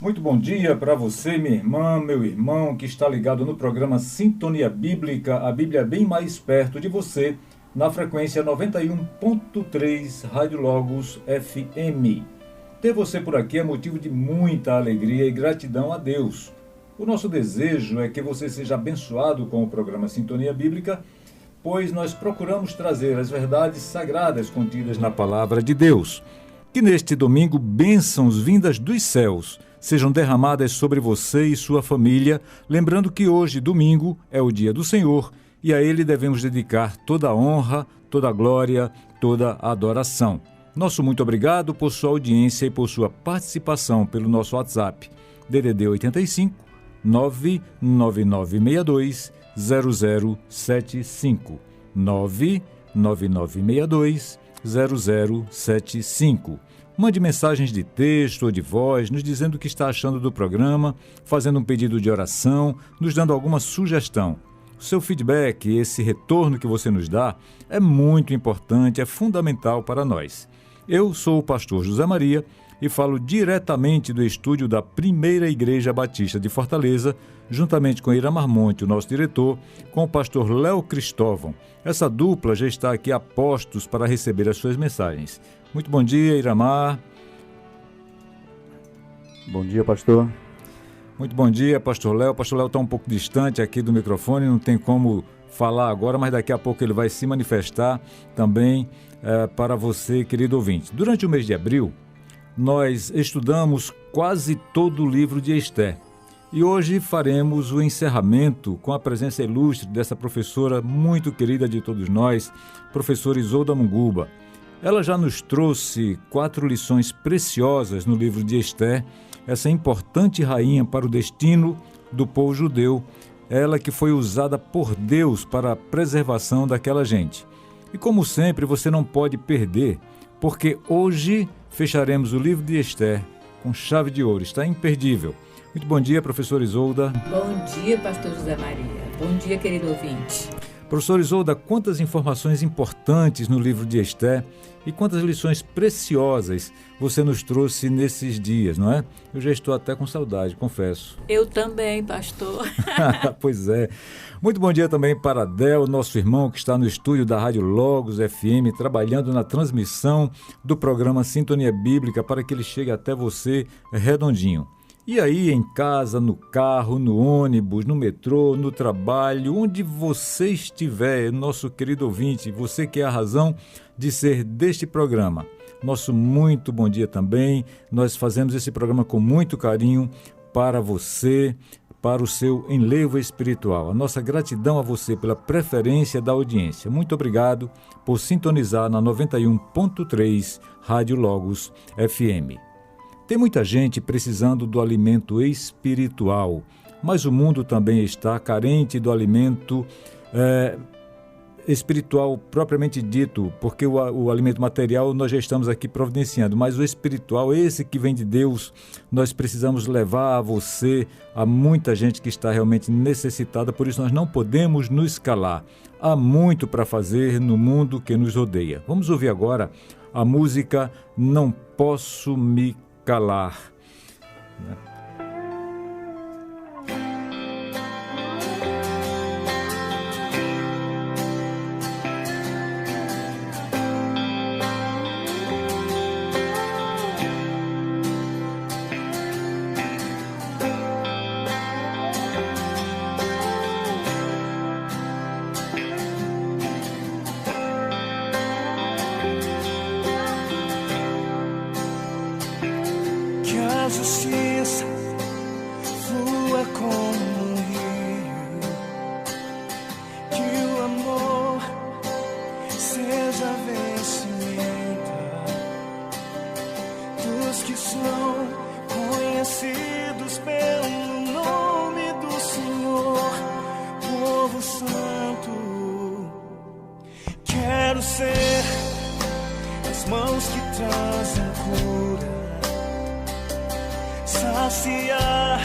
Muito bom dia para você, minha irmã, meu irmão, que está ligado no programa Sintonia Bíblica, a Bíblia bem mais perto de você, na frequência 91.3 Rádio Logos FM. Ter você por aqui é motivo de muita alegria e gratidão a Deus. O nosso desejo é que você seja abençoado com o programa Sintonia Bíblica, pois nós procuramos trazer as verdades sagradas contidas na Palavra de Deus. Que neste domingo bênçãos vindas dos céus sejam derramadas sobre você e sua família, lembrando que hoje, domingo, é o dia do Senhor e a Ele devemos dedicar toda a honra, toda a glória, toda a adoração. Nosso muito obrigado por sua audiência e por sua participação pelo nosso WhatsApp, DDD 85 99962 0075 99962 0075. Mande mensagens de texto ou de voz, nos dizendo o que está achando do programa, fazendo um pedido de oração, nos dando alguma sugestão. O seu feedback, esse retorno que você nos dá, é muito importante, é fundamental para nós. Eu sou o pastor José Maria e falo diretamente do estúdio da Primeira Igreja Batista de Fortaleza, juntamente com Iramar Monte, o nosso diretor, com o pastor Léo Cristóvão. Essa dupla já está aqui a postos para receber as suas mensagens. Muito bom dia, Iramar. Bom dia, pastor. Muito bom dia, pastor Léo. O pastor Léo está um pouco distante aqui do microfone, não tem como falar agora, mas daqui a pouco ele vai se manifestar também para você, querido ouvinte. Durante o mês de abril, nós estudamos quase todo o livro de Esther. E hoje faremos o encerramento com a presença ilustre dessa professora muito querida de todos nós, professora Isolda Munguba. Ela já nos trouxe 4 lições preciosas no livro de Esther, essa importante rainha para o destino do povo judeu, ela que foi usada por Deus para a preservação daquela gente. E como sempre, você não pode perder, porque hoje fecharemos o livro de Esther com chave de ouro, está imperdível. Muito bom dia, professora Isolda. Bom dia, pastor José Maria. Bom dia, querido ouvinte. Professora Isolda, quantas informações importantes no livro de Esther e quantas lições preciosas você nos trouxe nesses dias, não é? Eu já estou até com saudade, confesso. Eu também, pastor. Pois é. Muito bom dia também para Adel, nosso irmão que está no estúdio da Rádio Logos FM, trabalhando na transmissão do programa Sintonia Bíblica para que ele chegue até você redondinho. E aí, em casa, no carro, no ônibus, no metrô, no trabalho, onde você estiver, nosso querido ouvinte, você que é a razão de ser deste programa. Nosso muito bom dia também. Nós fazemos esse programa com muito carinho para você, para o seu enlevo espiritual. A nossa gratidão a você pela preferência da audiência. Muito obrigado por sintonizar na 91.3 Rádio Logos FM. Tem muita gente precisando do alimento espiritual, mas o mundo também está carente do alimento espiritual propriamente dito, porque o alimento material nós já estamos aqui providenciando, mas o espiritual, esse que vem de Deus, nós precisamos levar a você, a muita gente que está realmente necessitada, por isso nós não podemos nos calar. Há muito para fazer no mundo que nos rodeia. Vamos ouvir agora a música Não Posso Me Calar. A justiça flua como um rio, que o amor seja a vestimenta dos que são conhecidos pelo nome do Senhor, povo santo. Quero ser as mãos que trazem cura, saciar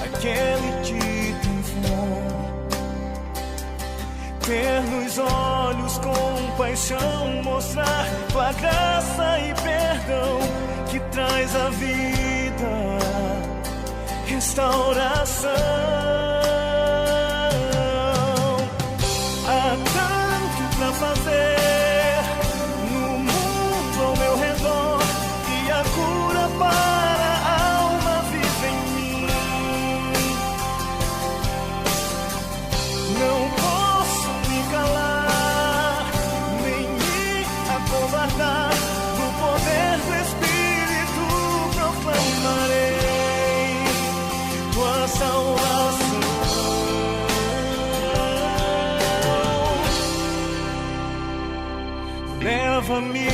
aquele que tem fome, ter nos olhos compaixão, mostrar tua graça e perdão que traz a vida. restauração. Há tanto pra fazer no mundo ao meu redor, e a cura para a alma vive em mim. Não posso me calar, nem me acovardar. No poder do Espírito proclamarei tua salvação. Leva-me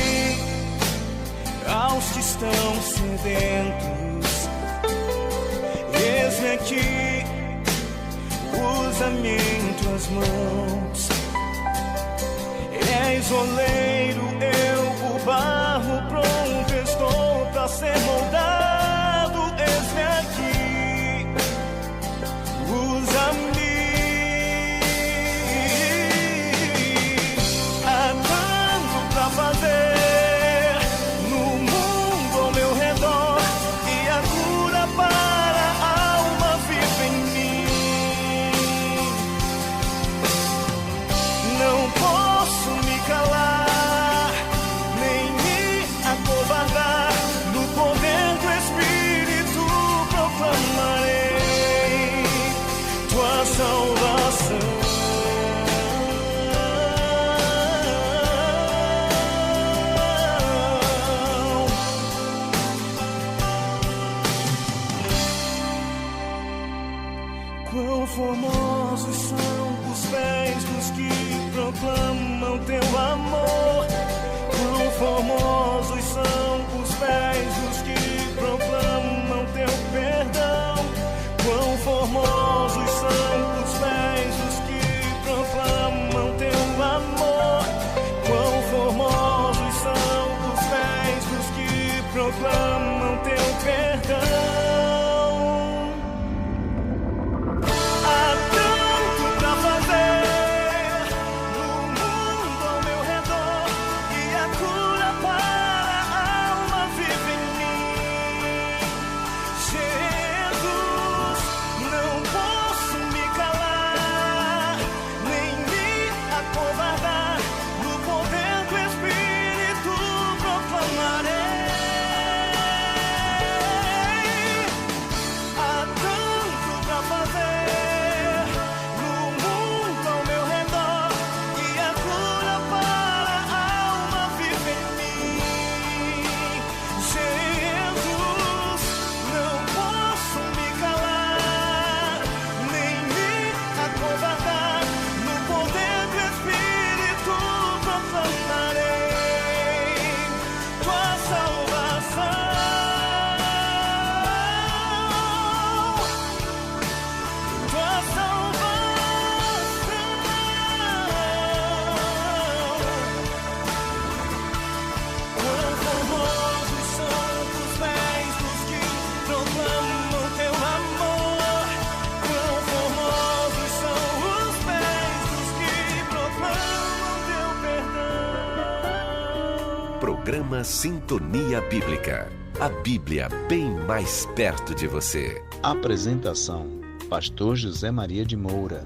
aos que estão sedentos. Eis-me aqui, usa-me em tuas mãos. És oleiro, eu o barro, pronto estou pra ser moldado. Eis-me aqui, usa-me. Há tanto pra fazer no mundo ao meu redor, e a cura para a alma vive em mim. Não posso me calar, nem me acovardar. No poder do Espírito proclamarei tua salvação. Quão formosos são os pés dos que proclamam teu amor. Quão formosos são os pés dos que proclamam teu perdão. Quão formosos são os pés dos que proclamam teu amor. Quão formosos são os pés dos que proclamam teu perdão. Há tanto pra fazer no mundo ao meu redor, e a cura para a alma vive em mim. Jesus, não posso me calar, nem me acovardar. No poder do Espírito proclamarei. Há tanto pra fazer no mundo ao meu redor, e a cura para a alma vive em mim. Jesus, não posso me calar, nem me acovardar. No poder do Espírito proclamarei tua salvação. Tua salvação. Quão formosos são os pés dos que proclamam teu amor. Quão formosos são os pés dos que proclamam teu perdão. Programa Sintonia Bíblica. A Bíblia bem mais perto de você. Apresentação: Pastor José Maria de Moura.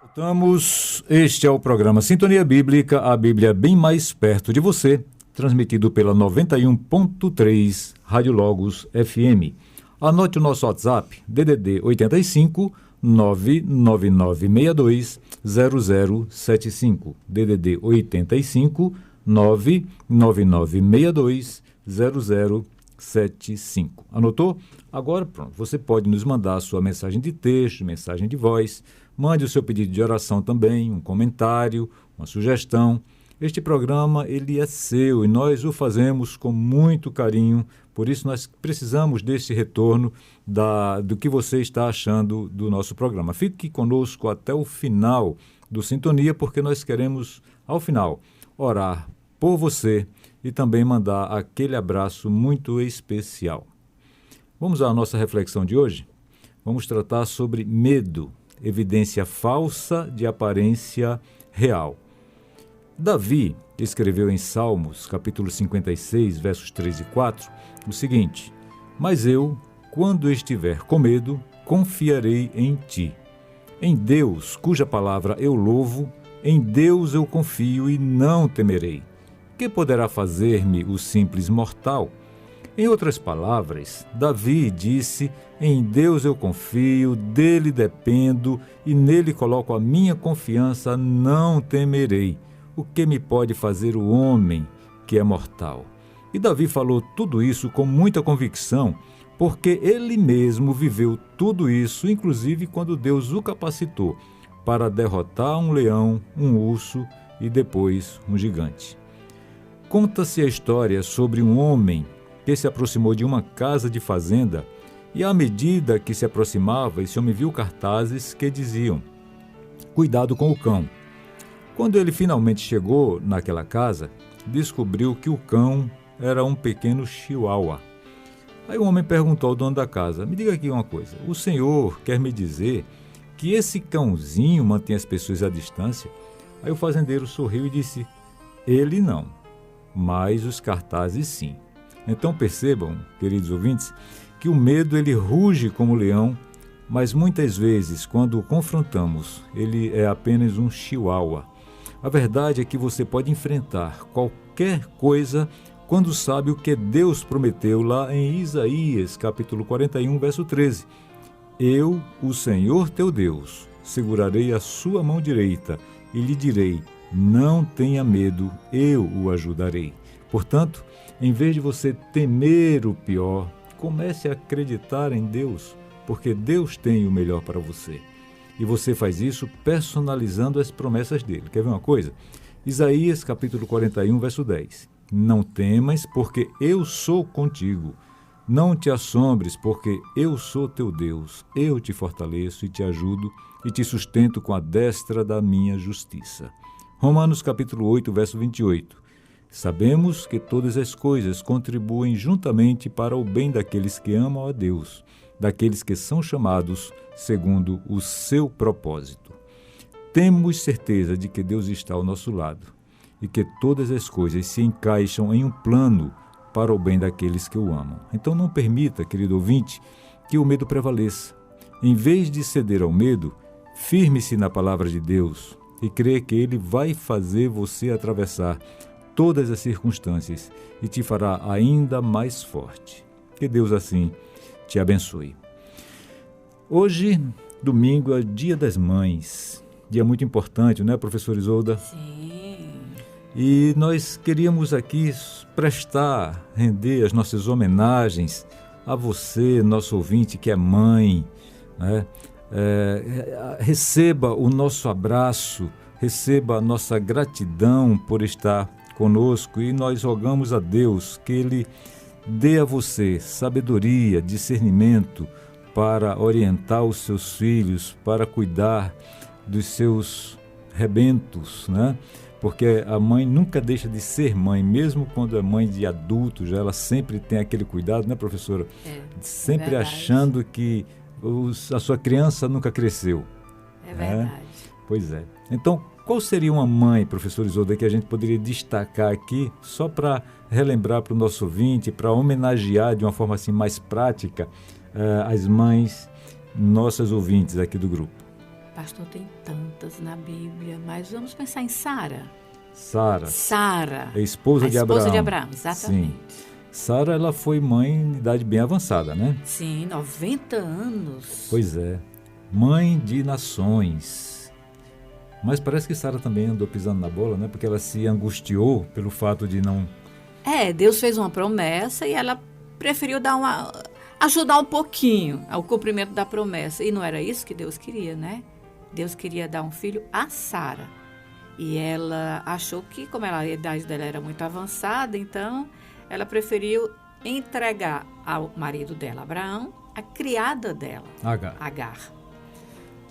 Voltamos. Este é o programa Sintonia Bíblica, a Bíblia bem mais perto de você, transmitido pela 91.3 Rádio Logos FM. Anote o nosso WhatsApp, DDD 85 99962 0075. DDD 85 99962 0075. Anotou? Agora, pronto, você pode nos mandar a sua mensagem de texto, mensagem de voz. Mande o seu pedido de oração também, um comentário, uma sugestão. Este programa, ele é seu e nós o fazemos com muito carinho. Por isso, nós precisamos desse retorno do que você está achando do nosso programa. Fique conosco até o final do Sintonia, porque nós queremos, ao final, orar por você e também mandar aquele abraço muito especial. Vamos à nossa reflexão de hoje? Vamos tratar sobre medo, evidência falsa de aparência real. Davi, escreveu em Salmos, capítulo 56, versos 3 e 4, o seguinte: Mas eu, quando estiver com medo, confiarei em ti. Em Deus, cuja palavra eu louvo, em Deus eu confio e não temerei. Que poderá fazer-me o simples mortal? Em outras palavras, Davi disse: em Deus eu confio, dele dependo e nele coloco a minha confiança, não temerei. O que me pode fazer o homem que é mortal? E Davi falou tudo isso com muita convicção, porque ele mesmo viveu tudo isso, inclusive quando Deus o capacitou para derrotar um leão, um urso e depois um gigante. Conta-se a história sobre um homem que se aproximou de uma casa de fazenda e, à medida que se aproximava, esse homem viu cartazes que diziam: cuidado com o cão. Quando ele finalmente chegou naquela casa, descobriu que o cão era um pequeno chihuahua. Aí o homem perguntou ao dono da casa: me diga aqui uma coisa, o senhor quer me dizer que esse cãozinho mantém as pessoas à distância? Aí o fazendeiro sorriu e disse: ele não, mas os cartazes sim. Então percebam, queridos ouvintes, que o medo ele ruge como leão, mas muitas vezes, quando o confrontamos, ele é apenas um chihuahua. A verdade é que você pode enfrentar qualquer coisa quando sabe o que Deus prometeu lá em Isaías, capítulo 41, verso 13. Eu, o Senhor teu Deus, segurarei a sua mão direita e lhe direi: não tenha medo, eu o ajudarei. Portanto, em vez de você temer o pior, comece a acreditar em Deus, porque Deus tem o melhor para você. E você faz isso personalizando as promessas dele. Quer ver uma coisa? Isaías, capítulo 41, verso 10. Não temas, porque eu sou contigo. Não te assombres, porque eu sou teu Deus. Eu te fortaleço e te ajudo e te sustento com a destra da minha justiça. Romanos, capítulo 8, verso 28. Sabemos que todas as coisas contribuem juntamente para o bem daqueles que amam a Deus, daqueles que são chamados segundo o seu propósito. Temos certeza de que Deus está ao nosso lado e que todas as coisas se encaixam em um plano para o bem daqueles que o amam. Então não permita, querido ouvinte, que o medo prevaleça. Em vez de ceder ao medo, firme-se na palavra de Deus e crê que Ele vai fazer você atravessar todas as circunstâncias e te fará ainda mais forte. Que Deus assim te abençoe. Hoje, domingo, é Dia das Mães. Dia muito importante, não é, professora Isolda? Sim. E nós queríamos aqui render as nossas homenagens a você, nosso ouvinte que é mãe, né? Receba o nosso abraço, receba a nossa gratidão por estar conosco e nós rogamos a Deus que Ele dê a você sabedoria, discernimento para orientar os seus filhos, para cuidar dos seus rebentos, né? Porque a mãe nunca deixa de ser mãe, mesmo quando é mãe de adultos, ela sempre tem aquele cuidado, né, professora? Sempre achando que a sua criança nunca cresceu. É verdade. Pois é. Então, qual seria uma mãe, professor Isolda, que a gente poderia destacar aqui, só para relembrar para o nosso ouvinte, para homenagear de uma forma assim mais prática as mães, nossas ouvintes aqui do grupo? Pastor, tem tantas na Bíblia, mas vamos pensar em Sara. Sara. É esposa de Abraão. Esposa de Abraão, exatamente. Sim. Sara, ela foi mãe em idade bem avançada, né? Sim, 90 anos. Pois é. Mãe de nações. Mas parece que Sara também andou pisando na bola, né? Porque ela se angustiou pelo fato de não... Deus fez uma promessa e ela preferiu ajudar um pouquinho ao cumprimento da promessa. E não era isso que Deus queria, né? Deus queria dar um filho a Sara. E ela achou que, como a idade dela era muito avançada, então ela preferiu entregar ao marido dela, Abraão, a criada dela, Agar.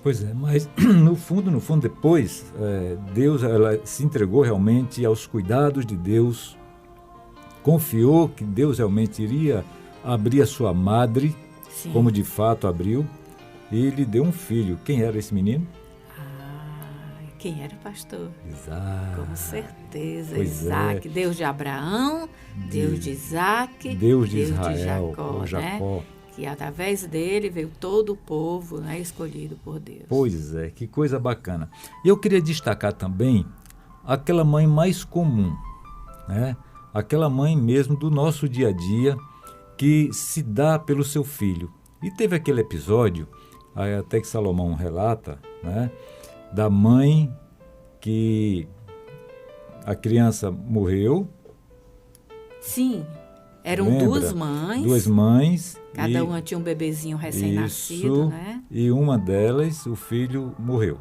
Pois é, mas no fundo, depois, ela se entregou realmente aos cuidados de Deus, confiou que Deus realmente iria abrir a sua madre, sim, como de fato abriu, e lhe deu um filho. Quem era esse menino? Quem era o pastor? Isaac. Com certeza. Pois Isaac, é. Deus de Abraão, Deus de Isaac, Deus de Israel, Jacó, ou né? Jacó. Que através dele veio todo o povo, né, escolhido por Deus. Pois é, que coisa bacana. E eu queria destacar também aquela mãe mais comum, né? Aquela mãe mesmo do nosso dia a dia que se dá pelo seu filho. E teve aquele episódio, aí até que Salomão relata, né? Da mãe que a criança morreu. Sim, eram Lembra? duas mães. Duas mães. Cada uma tinha um bebezinho recém-nascido, isso, né? E uma delas, o filho morreu,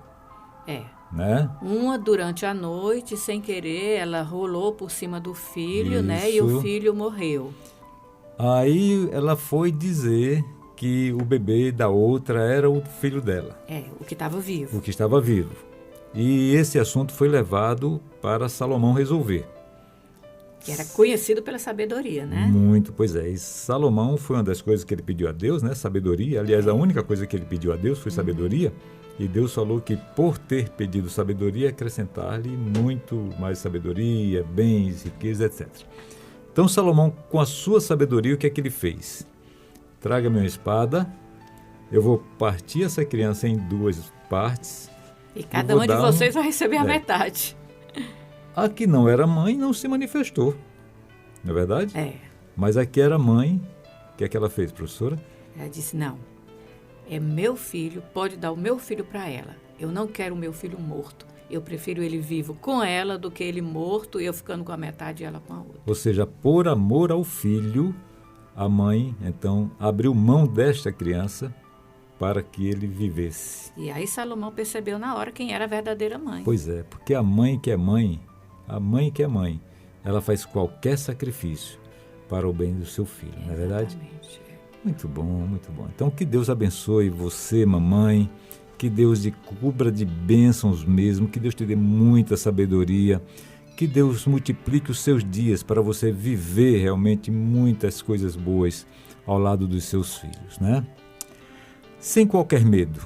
É. né? Uma, durante a noite, sem querer, ela rolou por cima do filho, né? E Isso. o filho morreu. Aí ela foi dizer que o bebê da outra era o filho dela, É, o que estava vivo. o que estava vivo. E esse assunto foi levado para Salomão resolver. Que era conhecido pela sabedoria, né? Muito, pois é. E Salomão foi uma das coisas que ele pediu a Deus, né? Sabedoria. Aliás, a única coisa que ele pediu a Deus foi sabedoria. E Deus falou que por ter pedido sabedoria, acrescentar-lhe muito mais sabedoria, bens, riqueza, etc. Então Salomão, com a sua sabedoria, o que é que ele fez? Traga-me uma espada, eu vou partir essa criança em duas partes. E cada vou uma de dar vocês vai receber a É. metade. A que não era mãe não se manifestou, não é verdade? É. Mas a que era mãe, o que é que ela fez, professora? Ela disse, não, é meu filho, pode dar o meu filho para ela. Eu não quero o meu filho morto. Eu prefiro ele vivo com ela do que ele morto e eu ficando com a metade e ela com a outra. Ou seja, por amor ao filho, a mãe, então, abriu mão desta criança para que ele vivesse. E aí Salomão percebeu na hora quem era a verdadeira mãe. Pois é, porque a mãe que é mãe, ela faz qualquer sacrifício para o bem do seu filho, não é verdade? Exatamente. Muito bom, muito bom. Então, que Deus abençoe você, mamãe, que Deus te cubra de bênçãos mesmo, que Deus te dê muita sabedoria, que Deus multiplique os seus dias para você viver realmente muitas coisas boas ao lado dos seus filhos, né? Sem qualquer medo,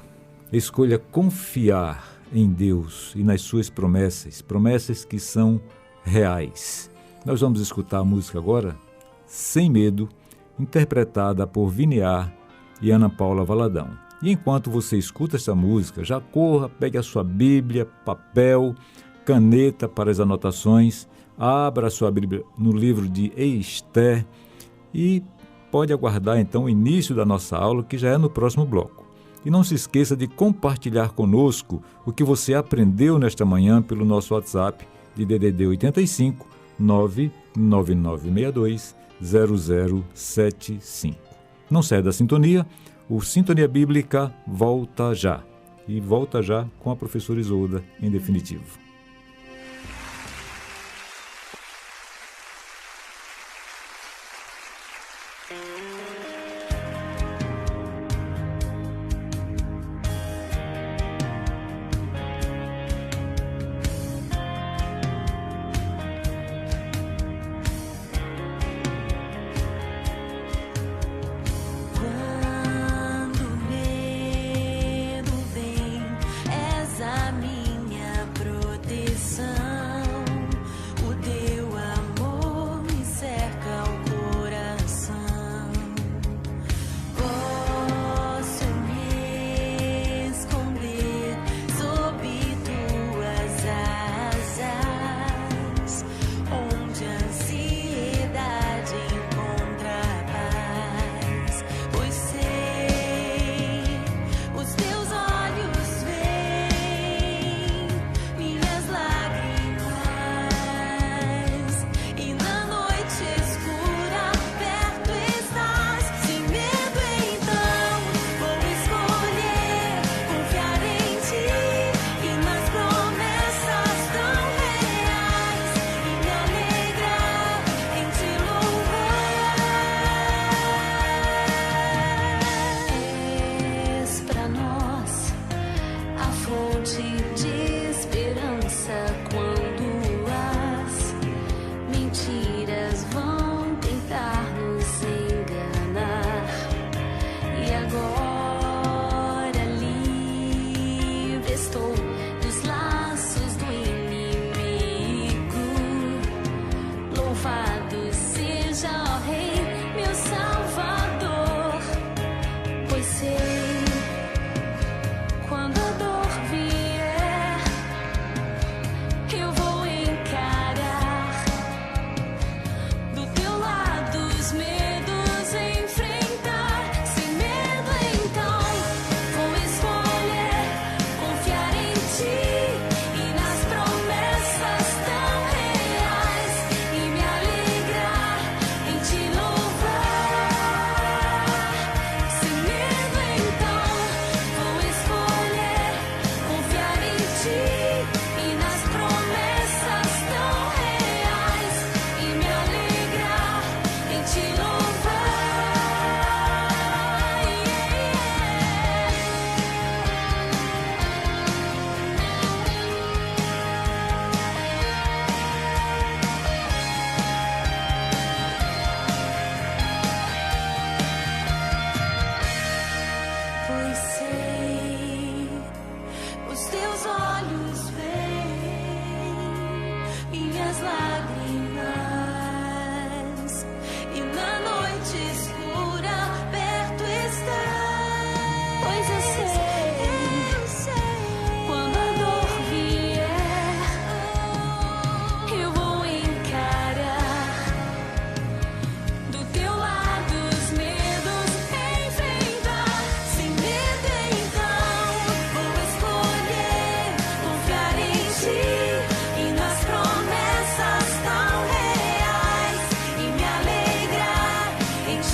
escolha confiar em Deus e nas suas promessas, promessas que são reais. Nós vamos escutar a música agora, Sem Medo, interpretada por Viniar e Ana Paula Valadão. E enquanto você escuta essa música, já corra, pegue a sua Bíblia, papel, caneta para as anotações, abra a sua Bíblia no livro de Esther e pode aguardar então o início da nossa aula, que já é no próximo bloco. E não se esqueça de compartilhar conosco o que você aprendeu nesta manhã pelo nosso WhatsApp de DDD 85 99962 0075. Não saia da sintonia, o Sintonia Bíblica volta já. E volta já com a professora Isolda, em definitivo. Quando o medo vem, és a minha proteção. O teu amor me cerca o coração.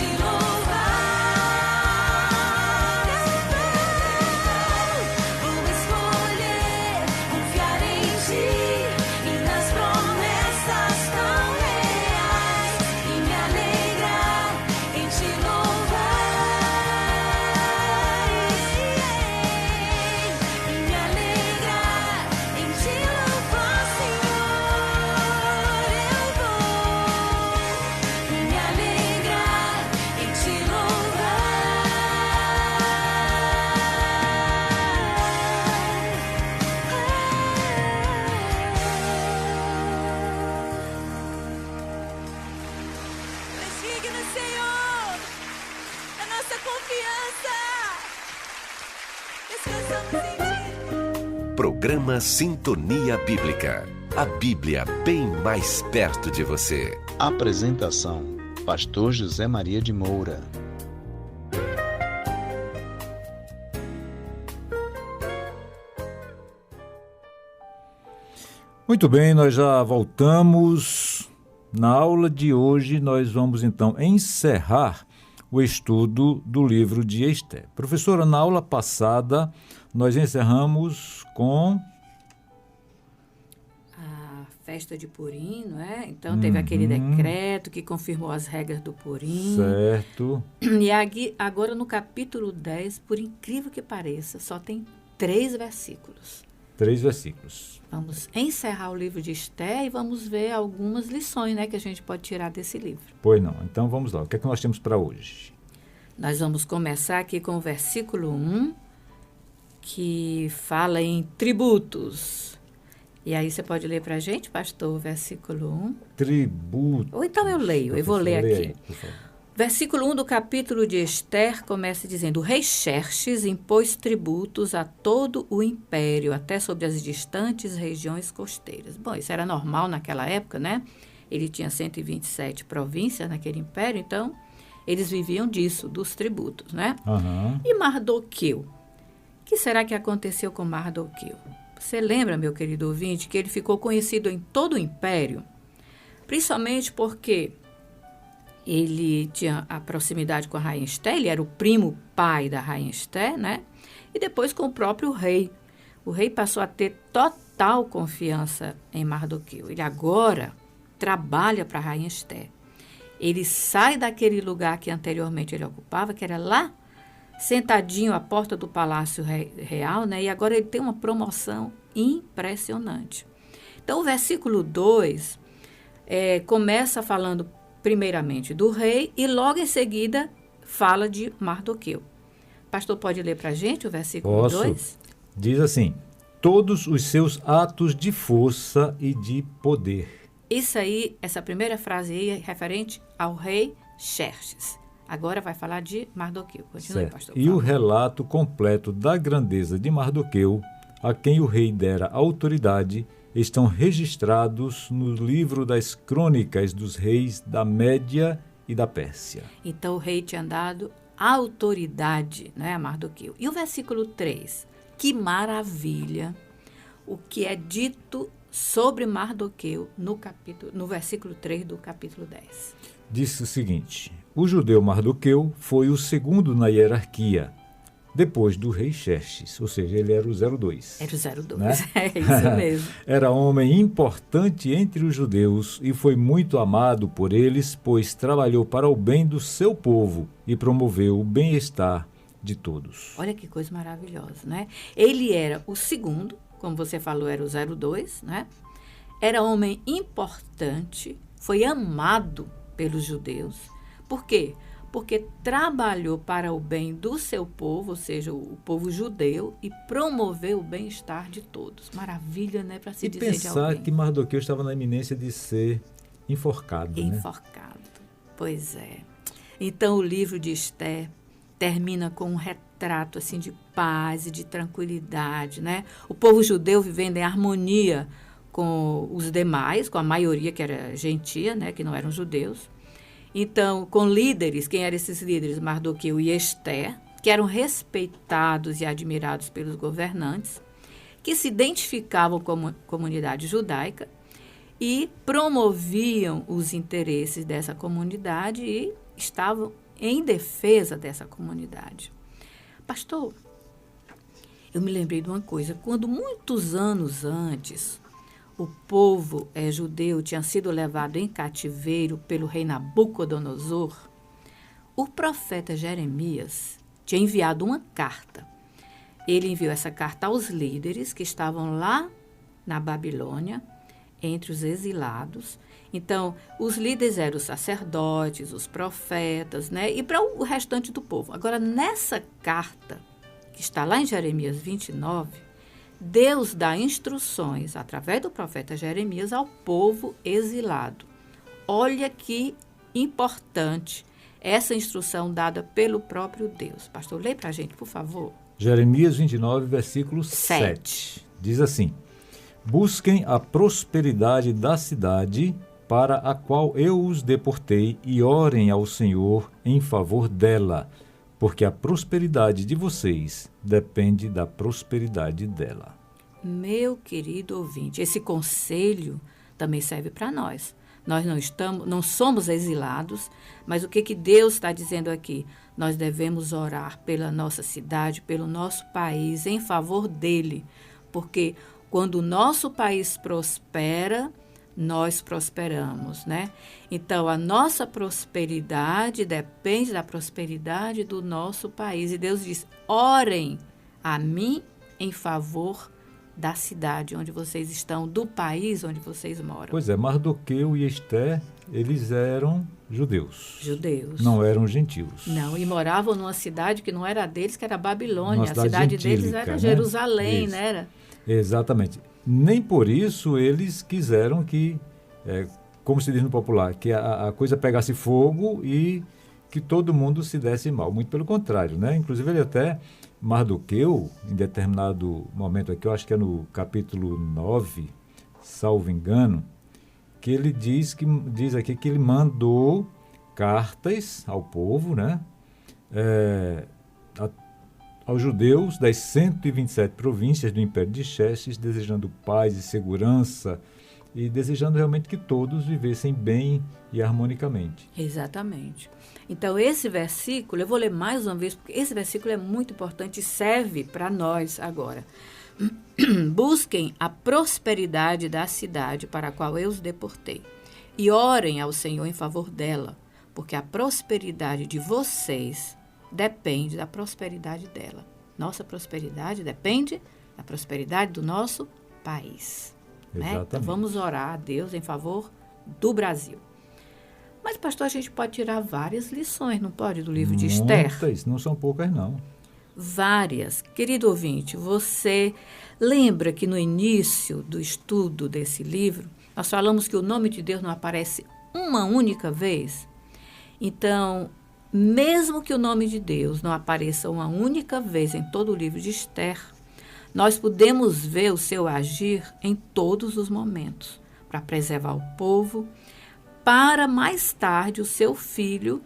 te louvar. Vou escolher confiar em ti e nas promessas tão reais e me alegrar em te louvar. E me alegrar em te louvar, Senhor. Eu vou me alegrar em te louvar. És digno, Senhor, da nossa confiança. Descansamos em ti. Programa Sintonia Bíblica. A Bíblia bem mais perto de você. Apresentação: Pastor José Maria de Moura. Muito bem, nós já voltamos. Na aula de hoje, nós vamos então encerrar o estudo do livro de Ester. Professora, na aula passada, nós encerramos com... A festa de Purim, não é? Então, teve aquele decreto que confirmou as regras do Purim. Certo. E agora, no capítulo 10, por incrível que pareça, só tem 3 versículos. 3 versículos. Vamos encerrar o livro de Ester e vamos ver algumas lições, né, que a gente pode tirar desse livro. Pois não. Então, vamos lá. O que é que nós temos para hoje? Nós vamos começar aqui com o versículo 1, que fala em tributos. E aí você pode ler para a gente, pastor, o versículo 1? Tributo. Ou então eu leio, eu vou ler Leia aqui. aí, por favor. Versículo 1 do capítulo de Ester começa dizendo: o rei Xerxes impôs tributos a todo o império, até sobre as distantes regiões costeiras. Bom, isso era normal naquela época, né? Ele tinha 127 províncias naquele império, então eles viviam disso, dos tributos, né? Aham. E Mardoqueu? O que será que aconteceu com Mardoqueu? Você lembra, meu querido ouvinte, que ele ficou conhecido em todo o império, principalmente porque ele tinha a proximidade com a rainha Ester, ele era o primo pai da rainha Ester, né? E depois com o próprio rei. O rei passou a ter total confiança em Mardoqueu. Ele agora trabalha para a rainha Ester. Ele sai daquele lugar que anteriormente ele ocupava, que era lá, sentadinho à porta do Palácio Real, né? E agora ele tem uma promoção impressionante. Então, o versículo 2 começa falando primeiramente do rei e logo em seguida fala de Mardoqueu. Pastor, pode ler para a gente o versículo 2? Diz assim: todos os seus atos de força e de poder. Isso aí, essa primeira frase aí é referente ao rei Xerxes. Agora vai falar de Mardoqueu. Continue, Certo. pastor. E o relato completo da grandeza de Mardoqueu, a quem o rei dera autoridade, estão registrados no livro das crônicas dos reis da Média e da Pérsia. Então o rei tinha dado autoridade, né, a Mardoqueu. E o versículo 3, que maravilha o que é dito sobre Mardoqueu no versículo 3 do capítulo 10. Diz o seguinte: o judeu Mardoqueu foi o segundo na hierarquia, depois do rei Xerxes, ou seja, ele era o 02. Era o 02, né? É isso mesmo. Era homem importante entre os judeus e foi muito amado por eles, pois trabalhou para o bem do seu povo e promoveu o bem-estar de todos. Olha que coisa maravilhosa, né? Ele era o segundo, como você falou, era o 02, né? Era homem importante, foi amado pelos judeus. Por quê? Porque trabalhou para o bem do seu povo, ou seja, o povo judeu, e promoveu o bem-estar de todos. Maravilha, né? Para se E dizer de pensar alguém. que Mardoqueu estava na iminência de ser enforcado, né? Enforcado. Pois é. Então, o livro de Ester termina com um retrato assim de paz e de tranquilidade, né? O povo judeu vivendo em harmonia com os demais, com a maioria que era gentia, né? Que não eram judeus. Então, com líderes, quem eram esses líderes? Mardoqueu e Ester, que eram respeitados e admirados pelos governantes, que se identificavam como comunidade judaica e promoviam os interesses dessa comunidade e estavam em defesa dessa comunidade. Pastor, eu me lembrei de uma coisa. Quando muitos anos antes o povo judeu tinha sido levado em cativeiro pelo rei Nabucodonosor, o profeta Jeremias tinha enviado uma carta. Ele enviou essa carta aos líderes que estavam lá na Babilônia, entre os exilados. Então, os líderes eram os sacerdotes, os profetas, né? E para o restante do povo. Agora, nessa carta, que está lá em Jeremias 29, Deus dá instruções, através do profeta Jeremias, ao povo exilado. Olha que importante essa instrução dada pelo próprio Deus. Pastor, lê para a gente, por favor. Jeremias 29, versículo 7. Diz assim: busquem a prosperidade da cidade para a qual eu os deportei e orem ao Senhor em favor dela, porque a prosperidade de vocês depende da prosperidade dela. Meu querido ouvinte, esse conselho também serve para nós. Nós não somos exilados, mas o que Deus está dizendo aqui? Nós devemos orar pela nossa cidade, pelo nosso país, em favor dele, porque quando o nosso país prospera, nós prosperamos, né? Então, a nossa prosperidade depende da prosperidade do nosso país. E Deus diz, orem a mim em favor da cidade onde vocês estão, do país onde vocês moram. Pois é, Mardoqueu e Esther, eles eram judeus. Judeus. Não eram gentios. Não, e moravam numa cidade que não era deles, que era Babilônia. Uma A cidade deles gentílica, era né? Jerusalém, Isso. né? Era. Exatamente. Nem por isso eles quiseram que, como se diz no popular, que a coisa pegasse fogo e que todo mundo se desse mal. Muito pelo contrário, né? Inclusive ele até, Mardoqueu, em determinado momento aqui, eu acho que é no capítulo 9, salvo engano, que ele diz aqui que ele mandou cartas ao povo, né? Aos judeus das 127 províncias do Império de Xerxes, desejando paz e segurança e desejando realmente que todos vivessem bem e harmonicamente. Exatamente. Então, esse versículo, eu vou ler mais uma vez, porque esse versículo é muito importante e serve para nós agora. Busquem a prosperidade da cidade para a qual eu os deportei e orem ao Senhor em favor dela, porque a prosperidade de vocês depende da prosperidade dela. Nossa prosperidade depende da prosperidade do nosso país. Né? Então, vamos orar a Deus em favor do Brasil. Mas, pastor, a gente pode tirar várias lições, não pode, do livro de Esther? Muitas, não são poucas, não. Várias. Querido ouvinte, você lembra que no início do estudo desse livro, nós falamos que o nome de Deus não aparece uma única vez? Então, mesmo que o nome de Deus não apareça uma única vez em todo o livro de Esther, nós podemos ver o seu agir em todos os momentos, para preservar o povo, para mais tarde o seu filho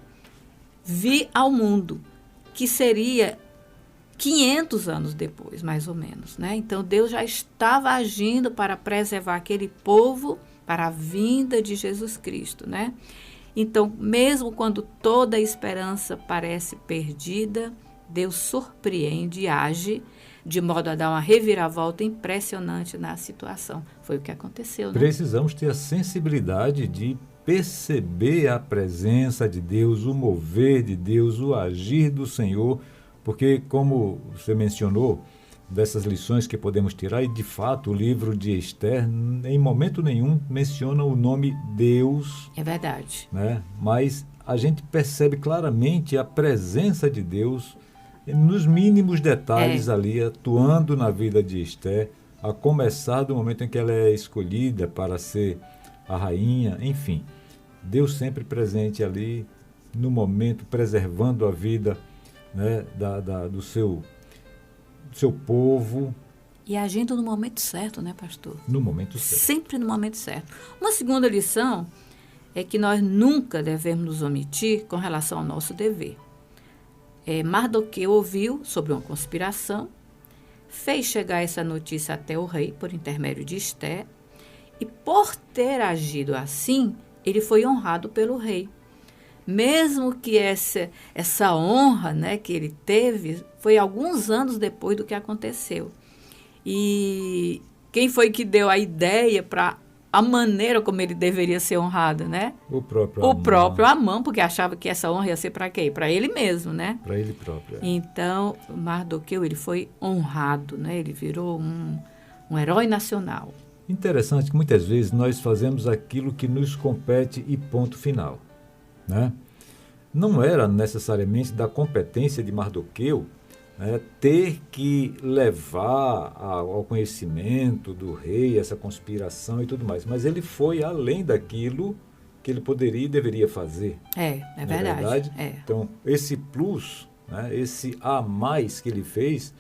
vir ao mundo, que seria 500 anos depois, mais ou menos, né? Então, Deus já estava agindo para preservar aquele povo para a vinda de Jesus Cristo, né? Então, mesmo quando toda a esperança parece perdida, Deus surpreende e age de modo a dar uma reviravolta impressionante na situação. Foi o que aconteceu, né? Precisamos ter a sensibilidade de perceber a presença de Deus, o mover de Deus, o agir do Senhor, porque, como você mencionou, dessas lições que podemos tirar, e de fato o livro de Esther, em momento nenhum, menciona o nome Deus. É verdade. Né? Mas a gente percebe claramente a presença de Deus nos mínimos detalhes ali, atuando na vida de Esther, a começar do momento em que ela é escolhida para ser a rainha, enfim. Deus sempre presente ali, no momento, preservando a vida, né, do seu povo. E agindo no momento certo, né, pastor? No momento certo. Sempre no momento certo. Uma segunda lição é que nós nunca devemos nos omitir com relação ao nosso dever. Mardoqueu ouviu sobre uma conspiração, fez chegar essa notícia até o rei por intermédio de Esther, e por ter agido assim, ele foi honrado pelo rei. mesmo que essa honra, né, que ele teve foi alguns anos depois do que aconteceu. E quem foi que deu a ideia para a maneira como ele deveria ser honrado, né? O próprio O Amã. próprio Amã, porque achava que essa honra ia ser para quê? Para ele mesmo, né? Para ele próprio. Então, Mardoqueu, ele foi honrado, né? Ele virou um herói nacional. Interessante que muitas vezes nós fazemos aquilo que nos compete e ponto final, né? Não era necessariamente da competência de Mardoqueu, né, ter que levar ao conhecimento do rei essa conspiração e tudo mais, mas ele foi além daquilo que ele poderia e deveria fazer. É Não verdade. É. Então, esse plus, né, esse a mais que ele fez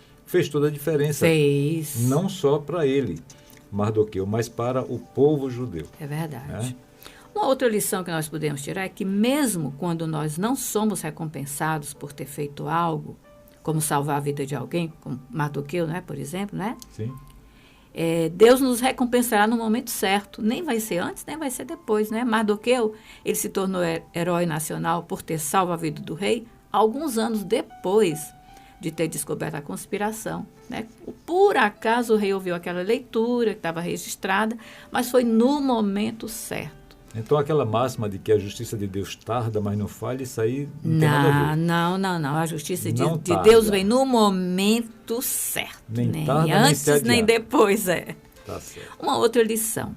toda a diferença. Fez. Não só para ele, Mardoqueu, mas para o povo judeu. É verdade. Né? Uma outra lição que nós podemos tirar é que mesmo quando nós não somos recompensados por ter feito algo, como salvar a vida de alguém, como Mardoqueu, né, por exemplo, né? Sim. Deus nos recompensará no momento certo. Nem vai ser antes, nem vai ser depois, né? Mardoqueu, ele se tornou herói nacional por ter salvo a vida do rei alguns anos depois de ter descoberto a conspiração, né? Por acaso o rei ouviu aquela leitura que estava registrada, mas foi no momento certo. Então, aquela máxima de que a justiça de Deus tarda, mas não falha, isso aí não tem nada a ver. Não. A justiça de Não Deus tarda. vem no momento certo. Nem tarda, nem antes, se nem adianta. depois, Tá certo. Uma outra lição.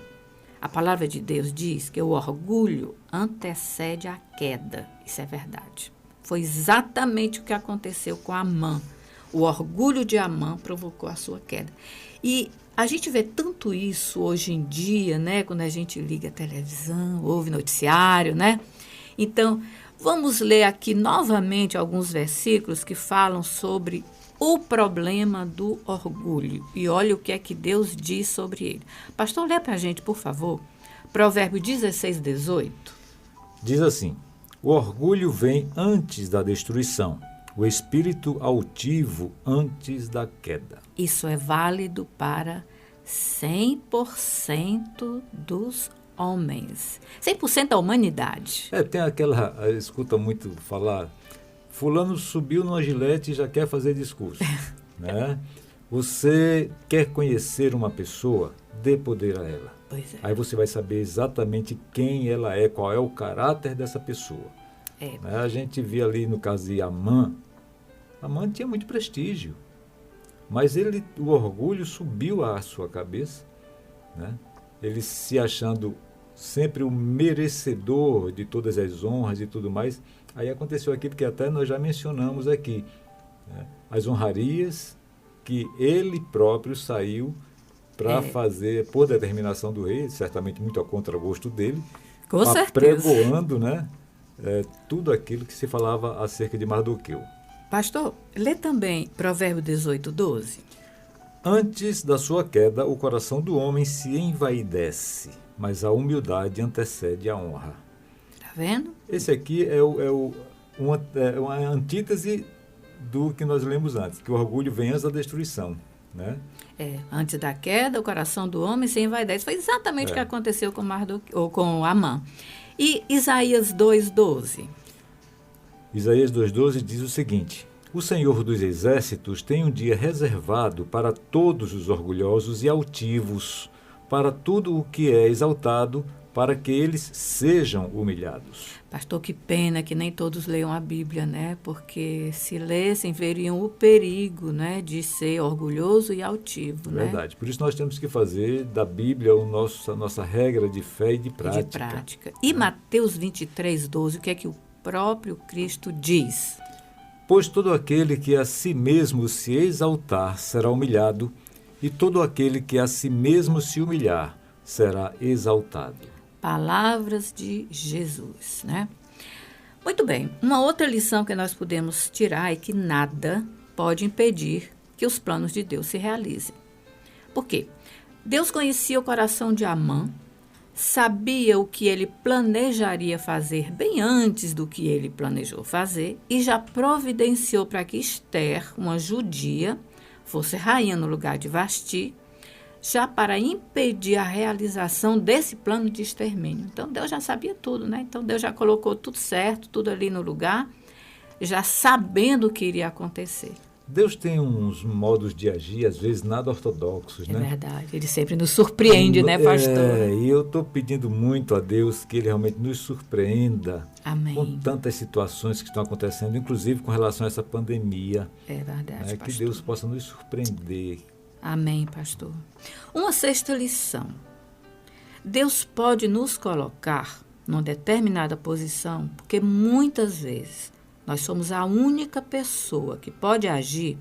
A palavra de Deus diz que o orgulho antecede a queda. Isso é verdade. Foi exatamente o que aconteceu com Amã. O orgulho de Amã provocou a sua queda. E a gente vê tanto isso hoje em dia, né? Quando a gente liga a televisão, ouve noticiário, né? Então, vamos ler aqui novamente alguns versículos que falam sobre o problema do orgulho. E olha o que é que Deus diz sobre ele. Pastor, lê para a gente, por favor. Provérbio 16, 18. Diz assim: o orgulho vem antes da destruição, o espírito altivo antes da queda. Isso é válido para 100% dos homens. 100% da humanidade. Tem aquela, escuta muito falar, fulano subiu numa gilete e já quer fazer discurso. Né? Você quer conhecer uma pessoa, dê poder a ela. Pois é. Aí você vai saber exatamente quem ela é, qual é o caráter dessa pessoa. É. Né? A gente via ali no caso de Amã. Amã tinha muito prestígio, mas o orgulho subiu à sua cabeça, né? Ele se achando sempre o merecedor de todas as honras e tudo mais. Aí aconteceu aquilo que até nós já mencionamos aqui, né? As honrarias que ele próprio saiu para fazer, por determinação do rei, certamente muito a contragosto dele, Com certeza. apregoando, né, tudo aquilo que se falava acerca de Mardoqueu. Pastor, lê também Provérbio 18, 12. Antes da sua queda, o coração do homem se envaidece, mas a humildade antecede a honra. Tá vendo? Esse aqui é uma antítese do que nós lemos antes, que o orgulho vem antes da destruição, né? Antes da queda, o coração do homem se envaidece. Foi exatamente o que aconteceu com Mardoqueu, ou com Amã. E Isaías 2:12. Isaías 2:12 diz o seguinte: o Senhor dos Exércitos tem um dia reservado para todos os orgulhosos e altivos, para tudo o que é exaltado, para que eles sejam humilhados. Pastor, que pena que nem todos leiam a Bíblia, né? Porque se lessem, veriam o perigo, né, de ser orgulhoso e altivo, né? Verdade. Por isso nós temos que fazer da Bíblia a nossa regra de fé e de prática. E Mateus 23:12, o que é que o próprio Cristo diz? Pois todo aquele que a si mesmo se exaltar será humilhado, e todo aquele que a si mesmo se humilhar será exaltado. Palavras de Jesus, né? Muito bem. Uma outra lição que nós podemos tirar é que nada pode impedir que os planos de Deus se realizem. Por quê? Deus conhecia o coração de Amã, sabia o que ele planejaria fazer bem antes do que ele planejou fazer e já providenciou para que Ester, uma judia, fosse rainha no lugar de Vasti, já para impedir a realização desse plano de extermínio. Então, Deus já sabia tudo, né? Então, Deus já colocou tudo certo, tudo ali no lugar, já sabendo o que iria acontecer. Deus tem uns modos de agir, às vezes, nada ortodoxos, É né? verdade. Ele sempre nos surpreende, né, pastor? E eu estou pedindo muito a Deus que Ele realmente nos surpreenda Amém. com tantas situações que estão acontecendo, inclusive com relação a essa pandemia. É verdade, Que pastor. Deus possa nos surpreender. Amém, pastor. Uma sexta lição. Deus pode nos colocar numa determinada posição, porque muitas vezes nós somos a única pessoa que pode agir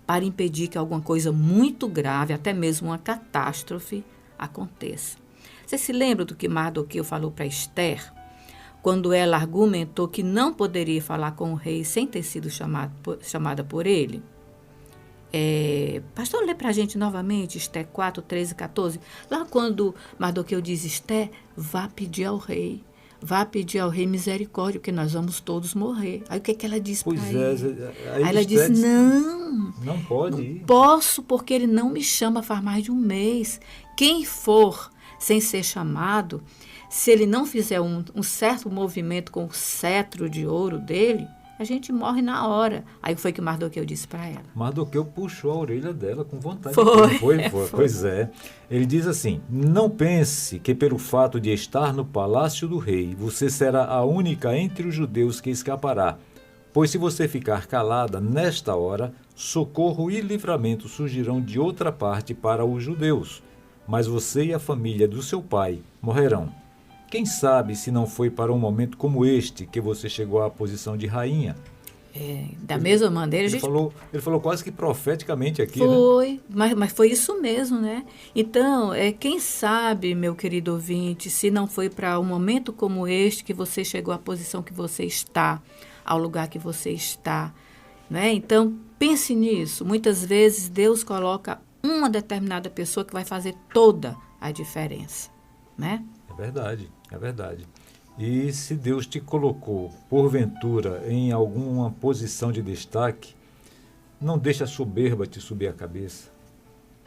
para impedir que alguma coisa muito grave, até mesmo uma catástrofe, aconteça. Você se lembra do que Mardoqueu falou para Esther, quando ela argumentou que não poderia falar com o rei sem ter sido chamada por ele? Pastor, lê para a gente novamente Esther 4, 13 e 14. Lá quando Mardoqueu diz, Esther, vá pedir ao rei misericórdia, porque nós vamos todos morrer. Aí o que ela diz para ele? Aí ela diz, não pode ir. Posso, porque ele não me chama faz mais de um mês. Quem for sem ser chamado, se ele não fizer um certo movimento com o cetro de ouro dele, a gente morre na hora. Aí foi que Mardoqueu disse para ela. Mardoqueu puxou a orelha dela com vontade. Foi. Pois é. Ele diz assim, não pense que pelo fato de estar no palácio do rei, você será a única entre os judeus que escapará. Pois se você ficar calada nesta hora, socorro e livramento surgirão de outra parte para os judeus. Mas você e a família do seu pai morrerão. Quem sabe se não foi para um momento como este que você chegou à posição de rainha? Da mesma maneira, Ele falou quase que profeticamente aqui, foi, né? Mas foi isso mesmo, né? Então, quem sabe, meu querido ouvinte, se não foi para um momento como este que você chegou à posição que você está, ao lugar que você está, né? Então, pense nisso. Muitas vezes Deus coloca uma determinada pessoa que vai fazer toda a diferença, né? É verdade. E se Deus te colocou, porventura, em alguma posição de destaque, não deixe a soberba te subir a cabeça.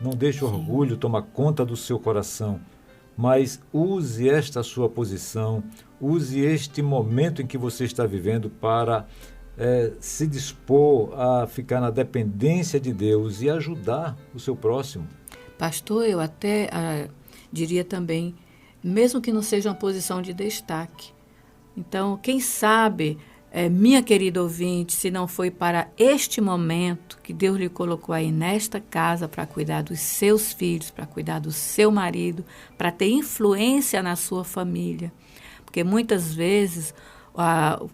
Não deixe o orgulho tomar conta do seu coração. Mas use esta sua posição, use este momento em que você está vivendo para se dispor a ficar na dependência de Deus e ajudar o seu próximo. Pastor, eu até diria também, mesmo que não seja uma posição de destaque. Então, quem sabe, minha querida ouvinte, se não foi para este momento que Deus lhe colocou aí nesta casa para cuidar dos seus filhos, para cuidar do seu marido, para ter influência na sua família. Porque muitas vezes,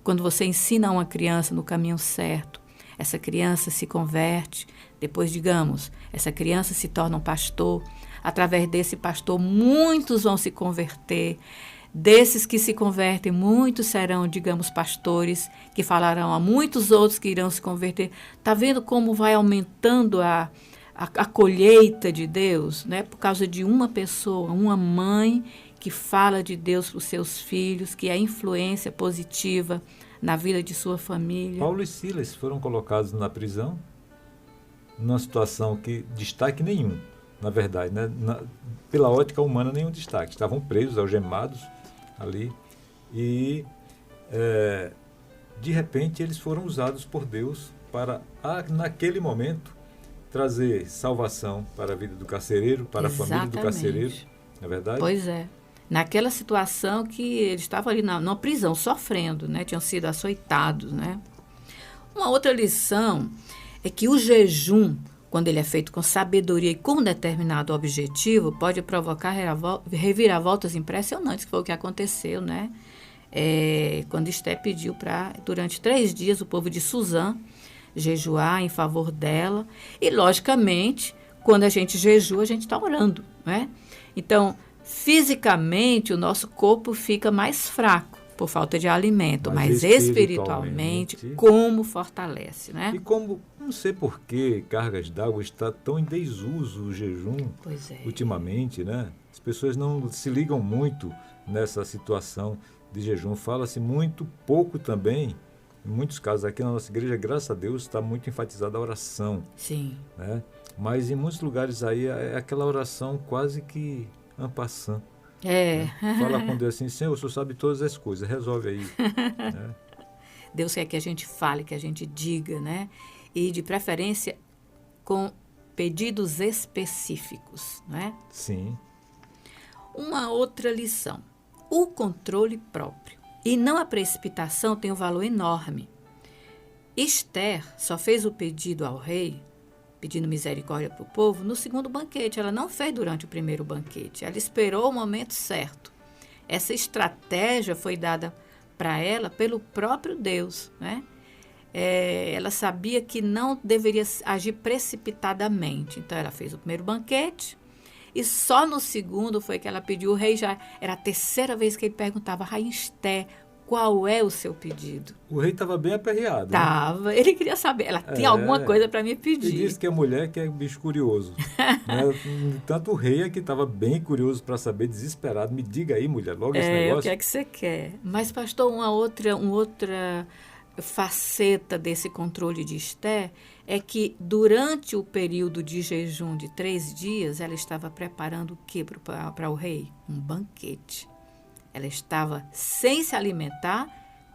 quando você ensina uma criança no caminho certo, essa criança se converte, depois, digamos, essa criança se torna um pastor. Através desse pastor, muitos vão se converter. Desses que se convertem, muitos serão, digamos, pastores, que falarão a muitos outros que irão se converter. Está vendo como vai aumentando a colheita de Deus, né? Por causa de uma pessoa, uma mãe que fala de Deus para os seus filhos, que é influência positiva na vida de sua família. Paulo e Silas foram colocados na prisão numa situação que destaque nenhum. Na verdade, né? Pela ótica humana, nenhum destaque. Estavam presos, algemados ali. E, de repente, eles foram usados por Deus para, naquele momento, trazer salvação para a vida do carcereiro, para a família do carcereiro. Não é verdade? Pois é. Naquela situação que eles estavam ali numa prisão, sofrendo, né? Tinham sido açoitados, né? Uma outra lição é que o jejum, quando ele é feito com sabedoria e com um determinado objetivo, pode provocar reviravoltas impressionantes, que foi o que aconteceu, né? Quando Esther pediu para, durante 3 dias, o povo de Suzã jejuar em favor dela. E, logicamente, quando a gente jejua, a gente está orando, né? Então, fisicamente, o nosso corpo fica mais fraco por falta de alimento, mas espiritualmente, como fortalece, né? E como, não sei por que cargas d'água está tão em desuso o jejum ultimamente, né? As pessoas não se ligam muito nessa situação de jejum. Fala-se muito pouco também Em muitos casos aqui na nossa igreja, graças a Deus, está muito enfatizada a oração, Sim. né? Mas em muitos lugares aí é aquela oração quase que en passant. Fala com Deus assim, Senhor, o Senhor sabe todas as coisas, resolve aí. Né? Deus quer que a gente fale, que a gente diga, né? E de preferência com pedidos específicos, né? Sim. Uma outra lição. O controle próprio e não a precipitação tem um valor enorme. Esther só fez o pedido ao rei, pedindo misericórdia para o povo, no segundo banquete. Ela não fez durante o primeiro banquete. Ela esperou o momento certo. Essa estratégia foi dada para ela pelo próprio Deus, né? Ela sabia que não deveria agir precipitadamente. Então, ela fez o primeiro banquete e só no segundo foi que ela pediu. O rei já era a terceira vez que ele perguntava, Rainha Esther, qual é o seu pedido? O rei estava bem aperreado. Tava. Ele queria saber. Ela tinha alguma coisa para me pedir. Ele disse que é mulher que é bicho curioso. Né? Tanto o rei é que estava bem curioso para saber, desesperado. Me diga aí, mulher, logo esse negócio. O que é que você quer? Mas, pastor, uma outra faceta desse controle de Esther é que durante o período de jejum de 3 dias, ela estava preparando o quê para o rei? Um banquete. Ela estava sem se alimentar,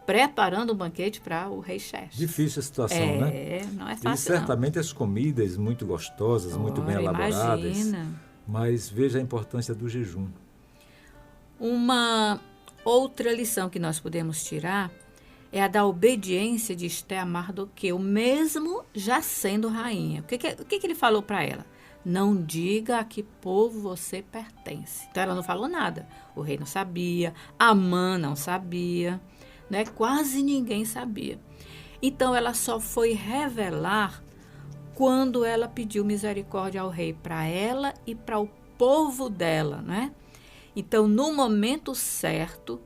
preparando um banquete para o rei Xerxes. Difícil a situação, né? Não é E fácil, certamente as comidas muito gostosas, muito bem elaboradas. Imagina. Mas veja a importância do jejum. Uma outra lição que nós podemos tirar é a da obediência de Esther a Mardoqueu, mesmo já sendo rainha. O que ele falou para ela? Não diga a que povo você pertence. Então, ela não falou nada. O rei não sabia, Amã não sabia, né? Quase ninguém sabia. Então, ela só foi revelar quando ela pediu misericórdia ao rei para ela e para o povo dela, né? Então, no momento certo,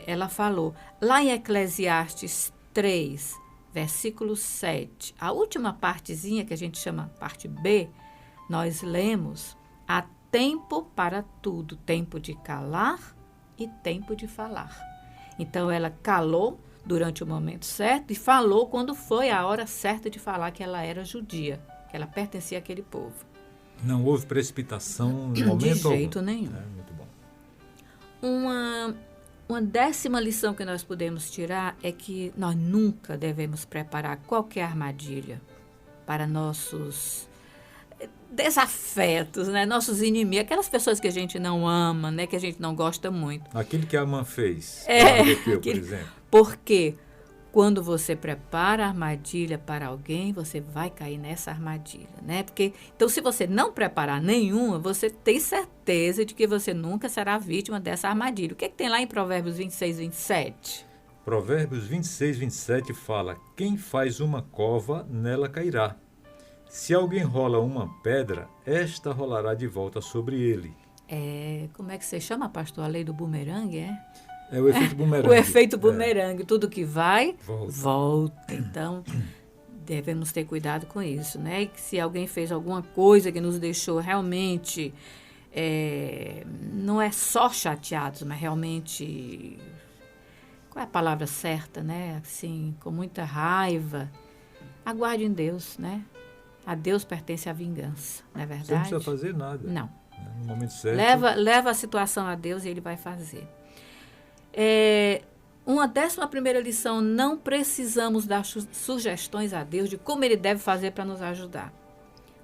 ela falou. Lá em Eclesiastes 3, versículo 7, a última partezinha que a gente chama parte B, nós lemos: há tempo para tudo, tempo de calar e tempo de falar. Então, ela calou durante o momento certo e falou quando foi a hora certa de falar que ela era judia, que ela pertencia àquele povo. Não houve precipitação em momento De jeito algum. nenhum. Muito bom. Uma 10ª lição que nós podemos tirar é que nós nunca devemos preparar qualquer armadilha para nossos desafetos, né? Nossos inimigos, aquelas pessoas que a gente não ama, né? Que a gente não gosta muito. Aquilo que a Amã fez, Mardoqueu, por exemplo. Porque quando você prepara a armadilha para alguém, você vai cair nessa armadilha, né? Porque, então, se você não preparar nenhuma, você tem certeza de que você nunca será vítima dessa armadilha. O que tem lá em Provérbios 26, 27? Provérbios 26, 27 fala: quem faz uma cova, nela cairá. Se alguém rola uma pedra, esta rolará de volta sobre ele. Como é que você chama, pastor? A lei do bumerangue, é? É o efeito bumerangue. O efeito bumerangue. Tudo que vai, Volta. volta. Então, devemos ter cuidado com isso, né? E que se alguém fez alguma coisa que nos deixou realmente, não é só chateados, mas realmente, qual é a palavra certa, né? Assim, com muita raiva, aguarde em Deus, né? A Deus pertence a vingança, não é verdade? Você não precisa fazer nada. Não. Né? No momento certo. Leva a situação a Deus e Ele vai fazer. Uma 11ª lição: não precisamos dar sugestões a Deus de como Ele deve fazer para nos ajudar.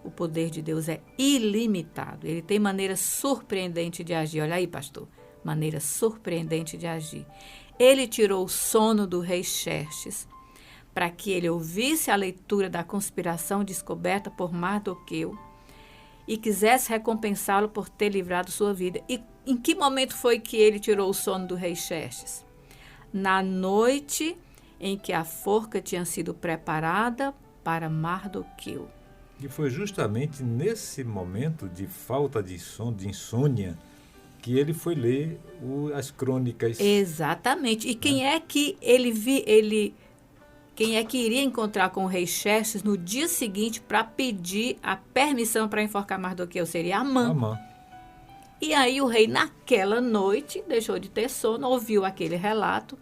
O poder de Deus é ilimitado. Ele tem maneira surpreendente de agir. Olha aí, pastor. Maneira surpreendente de agir. Ele tirou o sono do rei Xerxes para que ele ouvisse a leitura da conspiração descoberta por Mardoqueu e quisesse recompensá-lo por ter livrado sua vida. E em que momento foi que ele tirou o sono do rei Xerxes? Na noite em que a forca tinha sido preparada para Mardoqueu. E foi justamente nesse momento de falta de sono, de insônia, que ele foi ler as crônicas. Exatamente. E quem é que quem é que iria encontrar com o rei Xerxes no dia seguinte para pedir a permissão para enforcar Mardoqueu? Seria Amã. Amã. E aí o rei, naquela noite, deixou de ter sono, ouviu aquele relato,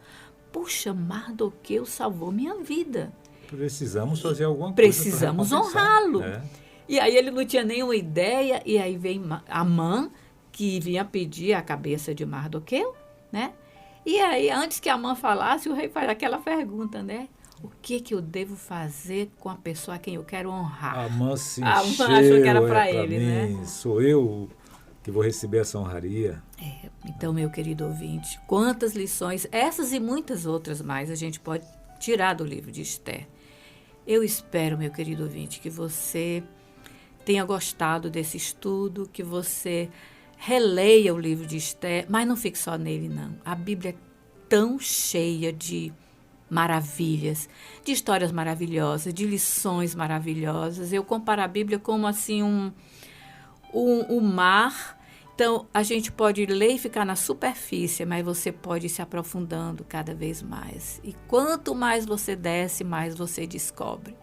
puxa, Mardoqueu salvou minha vida. Precisamos fazer alguma coisa. Precisamos pra recompensar, honrá-lo. né? E aí ele não tinha nenhuma ideia, e aí vem Amã, que vinha pedir a cabeça de Mardoqueu, né? E aí, antes que Amã falasse, o rei faz aquela pergunta, né? O que eu devo fazer com a pessoa a quem eu quero honrar? Amã se Amã encheu, achou que era pra pra ele, mim, né? sou eu que vou receber essa honraria. Então, meu querido ouvinte, quantas lições, essas e muitas outras mais, a gente pode tirar do livro de Esther. Eu espero, meu querido ouvinte, que você tenha gostado desse estudo, que você releia o livro de Esther, mas não fique só nele, não. A Bíblia é tão cheia de maravilhas, de histórias maravilhosas, de lições maravilhosas. Eu comparo a Bíblia como assim um mar. Então, a gente pode ler e ficar na superfície, mas você pode ir se aprofundando cada vez mais. E quanto mais você desce, mais você descobre.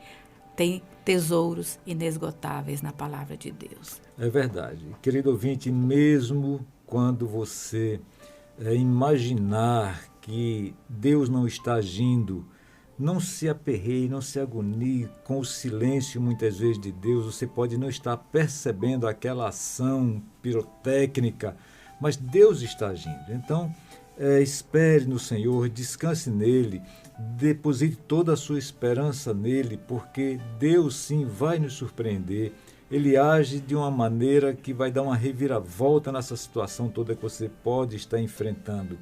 Tem tesouros inesgotáveis na palavra de Deus. É verdade. Querido ouvinte, mesmo quando você imaginar que Deus não está agindo, não se aperreie, não se agonie com o silêncio muitas vezes de Deus. Você pode não estar percebendo aquela ação pirotécnica, mas Deus está agindo. Então, espere no Senhor, descanse nele, deposite toda a sua esperança nele, porque Deus sim vai nos surpreender. Ele age de uma maneira que vai dar uma reviravolta nessa situação toda que você pode estar enfrentando.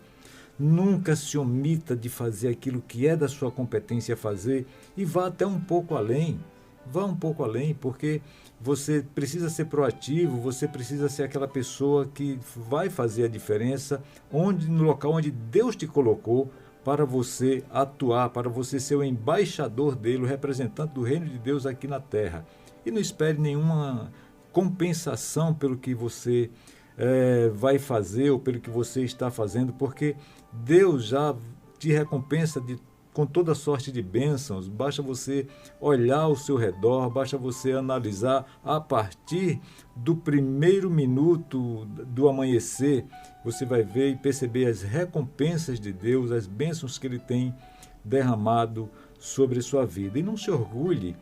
Nunca se omita de fazer aquilo que é da sua competência fazer e vá até um pouco além. Vá um pouco além, porque você precisa ser proativo, você precisa ser aquela pessoa que vai fazer a diferença no local onde Deus te colocou para você atuar, para você ser o embaixador dele, o representante do reino de Deus aqui na terra. E não espere nenhuma compensação pelo que você vai fazer ou pelo que você está fazendo, porque Deus já te recompensa com toda sorte de bênçãos. Basta você olhar ao seu redor, basta você analisar a partir do primeiro minuto do amanhecer, você vai ver e perceber as recompensas de Deus, as bênçãos que Ele tem derramado sobre a sua vida. E não se orgulhe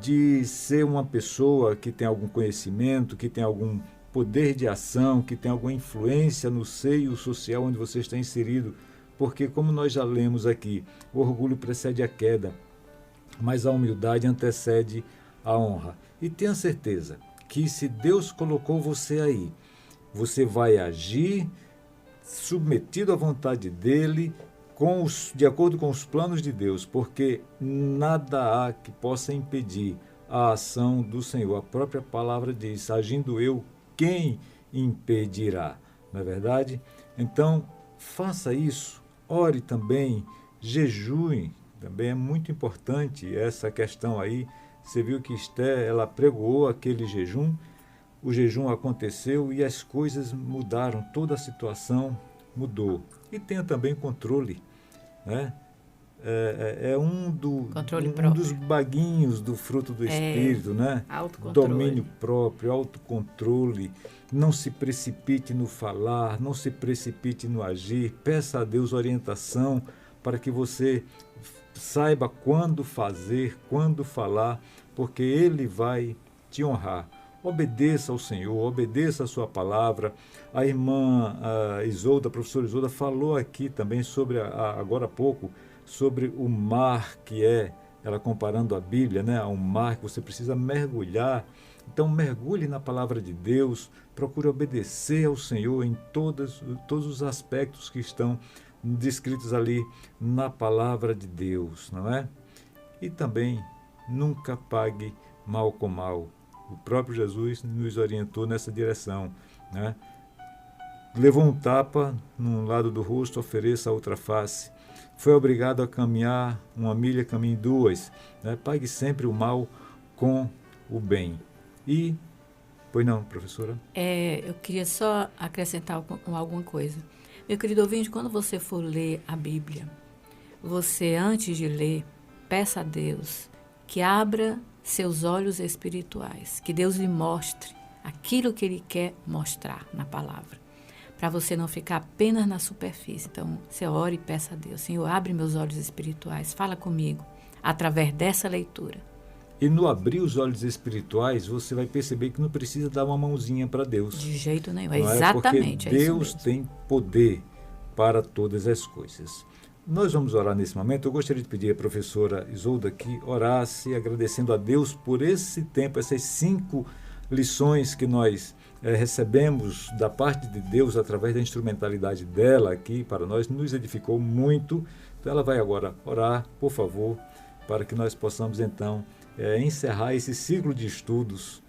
de ser uma pessoa que tem algum conhecimento, que tem algum poder de ação, que tem alguma influência no seio social onde você está inserido, porque, como nós já lemos aqui, o orgulho precede a queda, mas a humildade antecede a honra. E tenha certeza que, se Deus colocou você aí, você vai agir submetido à vontade dEle, de acordo com os planos de Deus, porque nada há que possa impedir a ação do Senhor. A própria palavra diz: agindo eu, quem impedirá? Não é verdade? Então, faça isso. Ore também, jejue, também é muito importante essa questão aí. Você viu que Esther, ela pregoou aquele jejum, o jejum aconteceu e as coisas mudaram, toda a situação mudou. E tenha também controle, né? Um dos baguinhos do fruto do Espírito, né? Autocontrole. Domínio próprio, autocontrole. Não se precipite no falar, não se precipite no agir. Peça a Deus orientação para que você saiba quando fazer, quando falar, porque Ele vai te honrar. Obedeça ao Senhor, obedeça a sua palavra. A irmã Isolda, a professora Isolda, falou aqui também sobre, agora há pouco, sobre o mar que ela comparando a Bíblia, né, a um mar que você precisa mergulhar. Então, mergulhe na palavra de Deus, procure obedecer ao Senhor em todos os aspectos que estão descritos ali na palavra de Deus, não é? E também, nunca pague mal com mal. O próprio Jesus nos orientou nessa direção, né? Levou um tapa num lado do rosto, ofereça a outra face. Foi obrigado a caminhar uma milha, caminhe duas, né? Pague sempre o mal com o bem. E, pois não, professora? Eu queria só acrescentar alguma coisa. Meu querido ouvinte, quando você for ler a Bíblia, você, antes de ler, peça a Deus que abra seus olhos espirituais, que Deus lhe mostre aquilo que Ele quer mostrar na palavra. para você não ficar apenas na superfície. Então, você ora e peça a Deus: Senhor, abre meus olhos espirituais, fala comigo através dessa leitura. E no abrir os olhos espirituais, você vai perceber que não precisa dar uma mãozinha para Deus. De jeito nenhum, Não é? exatamente. Porque é isso Deus mesmo. tem poder para todas as coisas. Nós vamos orar nesse momento. Eu gostaria de pedir à professora Isolda que orasse, agradecendo a Deus por esse tempo, essas 5 lições que nós recebemos da parte de Deus através da instrumentalidade dela aqui para nós, nos edificou muito. Então ela vai agora orar, por favor, para que nós possamos então encerrar esse ciclo de estudos.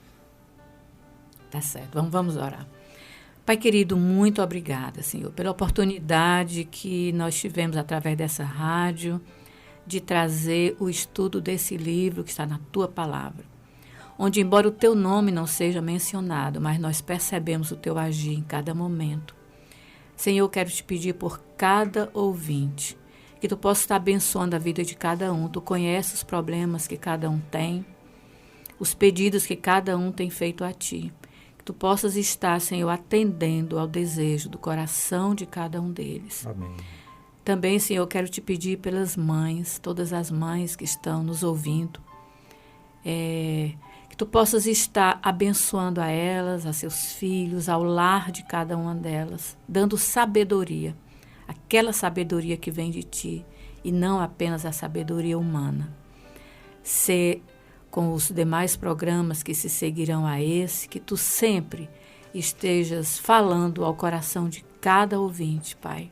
Tá certo, vamos orar. Pai querido, muito obrigada, Senhor, pela oportunidade que nós tivemos através dessa rádio de trazer o estudo desse livro que está na Tua Palavra, onde, embora o Teu nome não seja mencionado, mas nós percebemos o Teu agir em cada momento. Senhor, eu quero te pedir por cada ouvinte, que Tu possa estar abençoando a vida de cada um. Tu conheces os problemas que cada um tem, os pedidos que cada um tem feito a Ti. Tu possas estar, Senhor, atendendo ao desejo do coração de cada um deles. Amém. Também, Senhor, eu quero te pedir pelas mães, todas as mães que estão nos ouvindo, que Tu possas estar abençoando a elas, a seus filhos, ao lar de cada uma delas, dando sabedoria, aquela sabedoria que vem de Ti, e não apenas a sabedoria humana. Ser com os demais programas que se seguirão a esse, que Tu sempre estejas falando ao coração de cada ouvinte, Pai,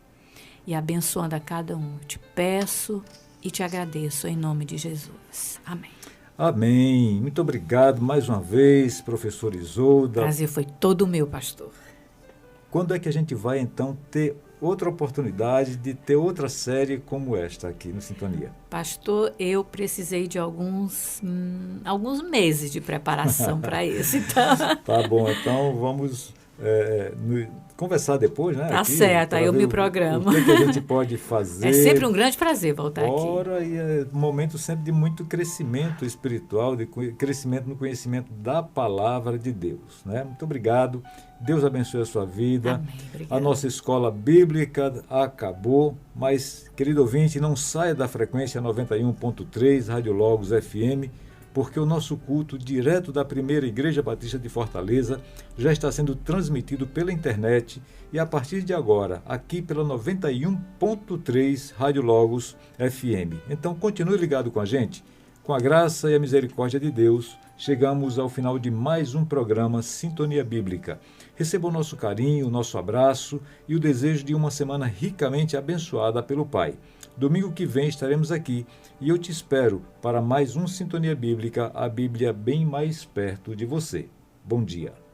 e abençoando a cada um. Eu te peço e te agradeço em nome de Jesus. Amém. Amém. Muito obrigado mais uma vez, professora O Isolda. prazer foi todo meu, pastor. Quando é que a gente vai então ter outra oportunidade de ter outra série como esta aqui no Sintonia? Pastor, eu precisei de alguns meses de preparação para isso. Então, Tá bom, então vamos conversar depois, né? tá aqui, certo, para aí eu ver me o programo. que a gente pode fazer. É sempre um grande prazer voltar aqui. Ora, e é um momento sempre de muito crescimento espiritual, de crescimento no conhecimento da palavra de Deus, né? Muito obrigado. Deus abençoe a sua vida. Amém, obrigada. A nossa escola bíblica acabou, mas, querido ouvinte, não saia da frequência 91.3 Rádio Logos FM, porque o nosso culto direto da Primeira Igreja Batista de Fortaleza já está sendo transmitido pela internet e a partir de agora, aqui pela 91.3 Rádio Logos FM. Então continue ligado com a gente. Com a graça e a misericórdia de Deus, chegamos ao final de mais um programa Sintonia Bíblica. Receba o nosso carinho, o nosso abraço e o desejo de uma semana ricamente abençoada pelo Pai. Domingo que vem estaremos aqui e eu te espero para mais um Sintonia Bíblica, a Bíblia bem mais perto de você. Bom dia.